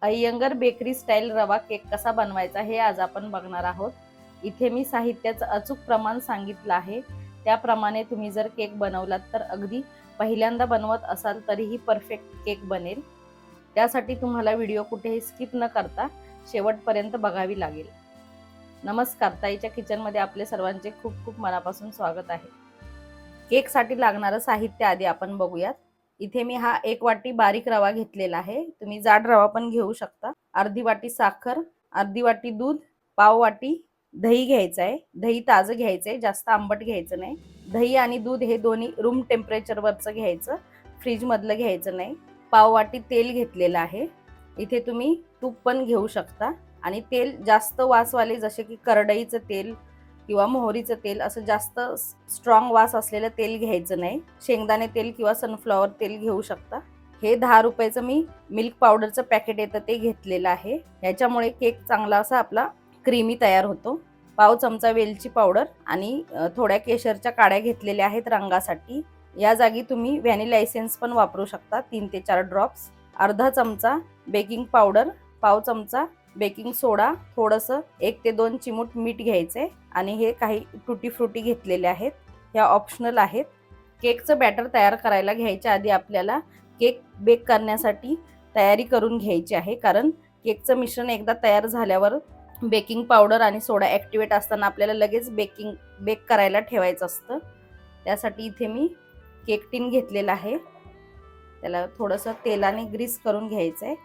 Iyengar bakery style रवा cake कसा बनवायचा हे आज आपण बघणार आहोत। इथे मी साहित्याचं अचूक प्रमाण सांगितलं आहे, त्याप्रमाणे तुम्ही जर केक बनवलात तर अगदी पहिल्यांदा बनवत असाल तरीही परफेक्ट केक बनेल। त्यासाठी तुम्हाला व्हिडिओ कुठेही स्किप न करता शेवटपर्यंत बघावी लागेल। नमस्कार, ताईच्या किचनमध्ये आपले सर्वांचे खूप खूप मनापासून स्वागत आहे। केकसाठी लागणारं साहित्य आधी आपण बघूयात। इथे मी हा 1 वाटी बारीक रवा घेतलेला आहे, तुम्ही जाड रवा पण घेऊ शकता। अर्धी वाटी साखर, अर्धी वाटी दूध, पाव वाटी दही घ्यायचं आहे। दही ताजं घ्यायचं आहे, जास्त आंबट घ्यायचं नाही। दही आणि दूध हे दोन्ही रूम टेम्परेचरवरचं घ्यायचं, फ्रीज मधलं घ्यायचं नाही। पाव वाटी तेल घेतलेलं आहे, इथे तुम्ही तूप पण घेऊ शकता। आणि तेल जास्त वासवाले जसे की करडईचं तेल किंवा मोहरीचं तेल असं जास्त स्ट्रॉंग वास असलेलं तेल घ्यायचं नाही। शेंगदाणे तेल किंवा सनफ्लॉवर तेल घेऊ शकता। हे 10 रुपयाचं मी मिल्क पावडरचं पॅकेट येतं ते घेतलेलं आहे, याच्यामुळे केक चांगला असा आपला क्रीमी तयार होतो। पाव चमचा वेलची पावडर आणि थोड्या केशरच्या काड्या घेतलेल्या आहेत रंगासाठी। या जागी तुम्ही व्हॅनिला एसेन्स पण वापरू शकता, 3 ते 4 ड्रॉप्स। अर्धा चमचा बेकिंग पावडर, पाव चमचा बेकिंग सोडा, थोडंसं 1 ते 2 चिमूट मीठ घ्यायचे आणि हे काही टुटी फ्रुटी घेतलेले आहेत, ह्या ऑप्शनल आहेत। केकचं बॅटर तयार करायला घ्यायच्या आधी आपल्याला केक बेक करण्यासाठी तयारी करून घ्यायची आहे, कारण केकचं मिश्रण एकदा तयार झाल्यावर बेकिंग पावडर आणि सोडा ॲक्टिवेट असताना आपल्याला लगेच बेक करायला ठेवायचं असतं। त्यासाठी इथे मी केक टिन घेतलेला आहे, त्याला थोडंसं तेलाने ग्रीस करून घ्यायचं आहे।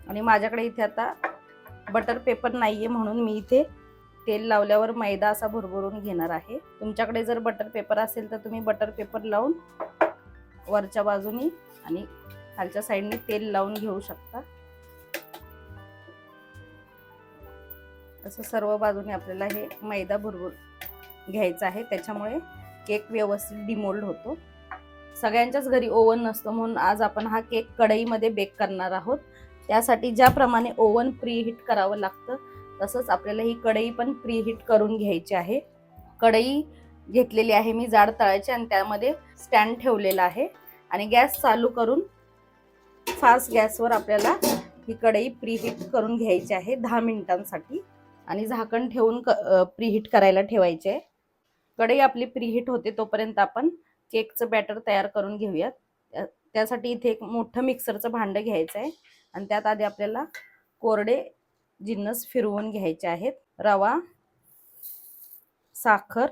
आणि माझ्याकडे इथे आता बटर पेपर नाहीये, म्हणून मी इथे तेल लावल्यावर मैदा असा भुरभुरून घेणार आहे। तुमच्याकडे जर बटर पेपर असेल तर तुम्ही बटर पेपर लावून वरच्या बाजूनी आणि खालच्या साईडने तेल लावून घेऊ शकता। असं सर्व बाजूने आपल्याला हे मैदा भुरभुर घ्यायचा आहे, त्याच्यामुळे केक व्यवस्थित डिमोल्ड होतो। सगळ्यांच्याच घरी ओव्हन नसतो, म्हणून आज आपण हा केक कढईमध्ये बेक करणार आहोत। त्यासाठी ज्याप्रमाणे ओव्हन प्रीहीट करावं लागतं तसंच आपल्याला ही कढई पण प्रीहीट करून घ्यायची आहे। कढई घेतलेली आहे मी जाड तळाची आणि त्यामध्ये स्टँड ठेवलेला आहे आणि गॅस चालू करून फास्ट गॅसवर आपल्याला ही कढई प्रीहीट करून घ्यायची आहे 10 मिनिटांसाठी आणि झाकण ठेवून प्रीहीट करायला ठेवायचे आहे। कढई आपली प्रीहीट होते तोपर्यंत आपण केकचं बॅटर तयार करून घेऊयात। त्यासाठी इथे एक मोठं मिक्सरचं भांडं घ्यायचं आहे आणि त्यात आधी आपल्याला कोरडे जिन्नस फिरवून घ्यायचे आहेत। रवा, साखर,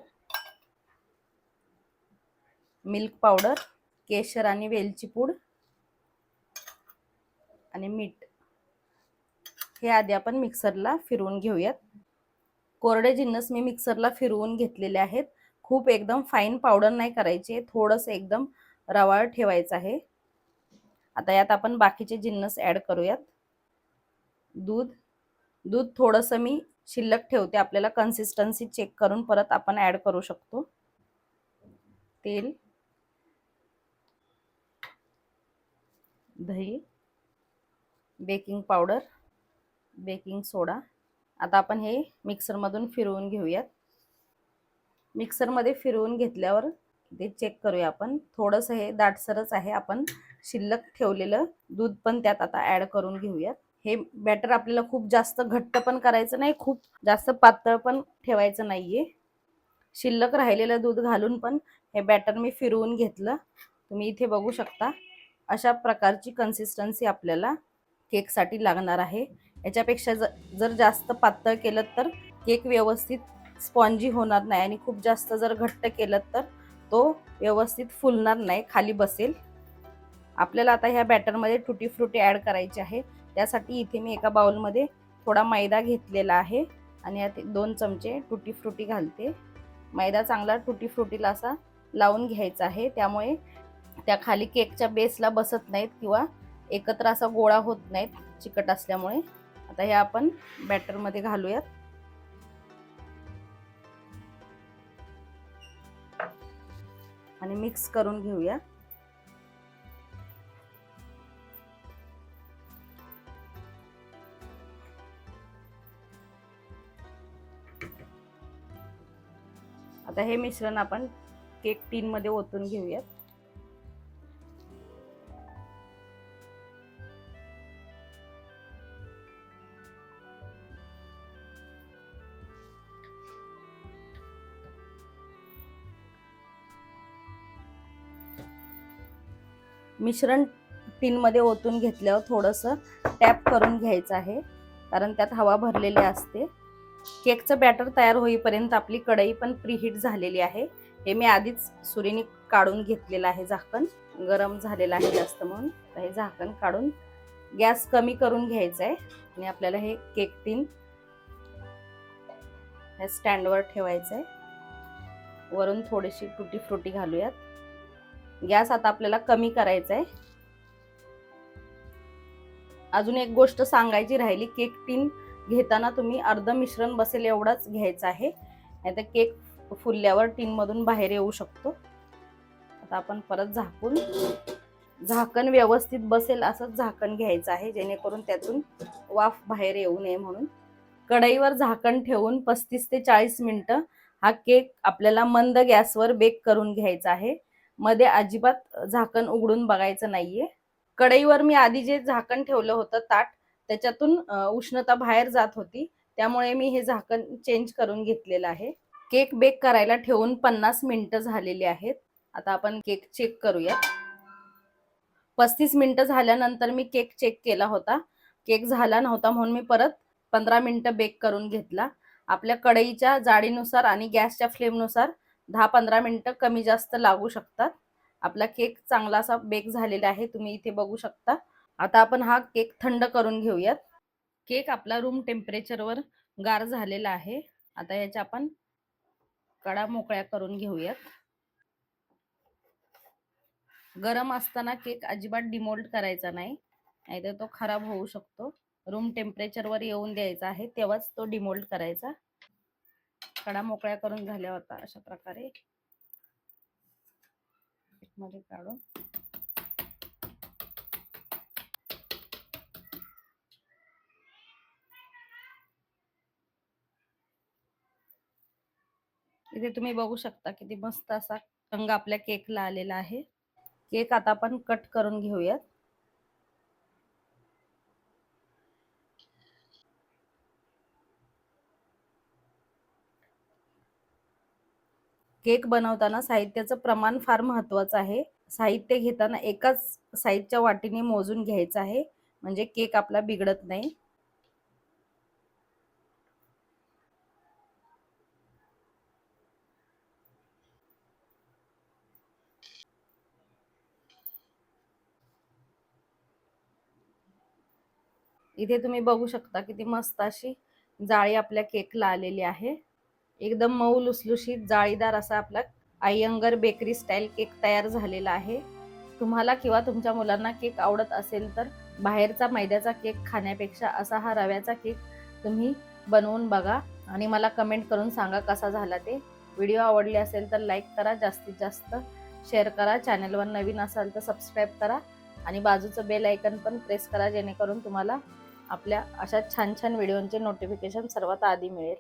मिल्क पावडर, केशर आणि वेलची पूड आणि मीठ हे आधी आपण मिक्सरला फिरवून घेऊयात। कोरडे जिन्नस मी मिक्सरला फिरवून घेतलेले आहेत। खूप एकदम फाईन पावडर नाही करायची, थोडंसं एकदम रवाळ ठेवायचं आहे। आता यात आपण बाकीचे जिन्नस ॲड करूयात। दूध थोडंसं मी शिल्लक ठेवते, आपल्याला कन्सिस्टन्सी चेक करून परत आपण ॲड करू शकतो। तेल, दही, बेकिंग पावडर, बेकिंग सोडा। आता आपण हे मिक्सरमधून फिरवून घेऊयात। मिक्सरमध्ये फिरवून घेतल्यावर ते चेक करूया आपण, थोडंसं हे दाटसरच आहे। आपण शिल्लक ठेवलेलं दूध पण त्यात आता ॲड करून घेऊयात। हे बॅटर आपल्याला खूप जास्त घट्ट पण करायचं नाही, खूप जास्त पातळ पण ठेवायचं नाहीये। शिल्लक राहिलेलं दूध घालून पण हे बॅटर मी फिरवून घेतलं, तुम्ही इथे बघू शकता। अशा प्रकारची कन्सिस्टन्सी आपल्याला केकसाठी लागणार आहे। याच्यापेक्षा जर जास्त पातळ केलं तर केक व्यवस्थित स्पॉन्जी होणार नाही आणि खूप जास्त जर घट्ट केलं तर तो व्यवस्थित फुलणार नाही, खाली बसेल। आपल्याला आता ह्या बॅटरमध्ये टुटी फ्रुटी ॲड करायची आहे, त्यासाठी इथे मी एका बाउलमध्ये थोडा मैदा घेतलेला आहे आणि यात 2 चमचे टुटी फ्रुटी घालते। मैदा चांगला टुटी फ्रुटीला असा लावून घ्यायचा आहे, त्यामुळे त्या खाली केकच्या बेसला बसत नाहीत किंवा एकत्र असा गोळा होत नाहीत चिकट असल्यामुळे। आता हे आपण बॅटरमध्ये घालूयात आणि मिक्स करून घेऊया। आता हे मिश्रण आपण केक टिन मध्ये ओतून घेऊयात। मिश्रण टिनमध्ये ओतून घेतल्यावर थोडंसं टॅप करून घ्यायचं आहे, कारण त्यात हवा भरलेली असते. केकचं बॅटर तयार होईपर्यंत आपली कढई पण प्रीहीट झालेली आहे. हे मी आधीच सुरीने काढून घेतलेलं आहे. झाकण गरम झालेलं आहे जास्त म्हणून हे झाकण काढून गॅस कमी करून घ्यायचा आहे आणि आपल्याला हे केक टिन ह्या स्टँडवर ठेवायचं आहे. वरून थोडीशी टुटी फ्रुटी घालूयात. गॅस आता आपल्याला कमी करायचा आहे. अजून एक गोष्ट सांगायची राहिली, केक टिन घेताना तुम्ही अर्ध मिश्रण बसेल एवढाच घ्यायचं आहे, नाहीतर केक फुलल्यावर टिन मधून बाहेर येऊ शकतो. आता आपण परत झाकण व्यवस्थित बसेल असंच झाकण घ्यायचं आहे, जेणेकरून त्यातून वाफ बाहेर येऊ नये म्हणून. कढईवर झाकण ठेवून 35 ते 40 मिनिटं हा केक आपल्याला मंद गॅसवर बेक करून घ्यायचा आहे. मध्ये अजिबात झाकण उघडून बघायचं नाहीये. कढईवर मी आधी जे झाकण ठेवलं होतं ताट, त्याच्यातून उष्णता बाहेर जात होती, त्यामुळे मी हे झाकण चेंज करून घेतलेलं आहे. केक बेक करायला ठेवून 50 मिनिटं झालेली आहेत. आता आपण केक चेक करूया. 35 मिनिटं झाल्यानंतर मी केक चेक केला होता. केक झाला नव्हता म्हणून मी परत 15 मिनिटं बेक करून घेतला. आपल्या कढईच्या जाडीनुसार आणि गॅसच्या फ्लेमनुसार 10-15 मिनिटं कमी जास्त लागू शकतात. आपला केक चांगला असा बेक झालेला आहे, तुम्ही इथे बघू शकता. आता आपण हा केक थंड करून घेऊयात. केक आपला रूम टेम्परेचरवर गार झालेला आहे. आता याच्या आपण कडा मोकळ्या करून घेऊयात. गरम असताना केक अजिबात डिमोल्ड करायचा नाही, नाहीतर तो खराब होऊ शकतो. रूम टेम्परेचरवर येऊन द्यायचा आहे, तेव्हाच तो डिमोल्ड करायचा. कडा मोकळ्या करून झाल्या होता अशा प्रकारे मध्ये काढून इथे तुम्ही बघू शकता किती मस्त असा रंग आपल्या केकला आलेला आहे. केक आता आपण कट करून घेऊयात. केक बनवताना साहित्याचं प्रमाण फार महत्वाचं आहे. साहित्य घेताना एकाच साईजच्या वाटीने मोजून घ्यायचं आहे, म्हणजे केक आपला बिघडत नाही. इथे तुम्ही बघू शकता किती मस्त अशी जाळी आपल्या केकला आलेली आहे. एकदम मऊ लुसलुशीत जाळीदार असा आपला अय्यंगर बेकरी स्टाईल केक तयार झालेला आहे. तुम्हाला किंवा तुमच्या मुलांना केक आवडत असेल तर बाहेरचा मैद्याचा केक खाण्यापेक्षा असा हा रव्याचा केक तुम्ही बनवून बघा आणि मला कमेंट करून सांगा कसा झाला ते. व्हिडिओ आवडले असेल तर लाईक करा, जास्तीत जास्त शेअर करा. चॅनलवर नवीन असाल तर सबस्क्राईब करा आणि बाजूचं बेल आयकन पण प्रेस करा, जेणेकरून तुम्हाला आपल्या अशा छान छान व्हिडिओंचे नोटिफिकेशन सर्वात आधी मिळेल.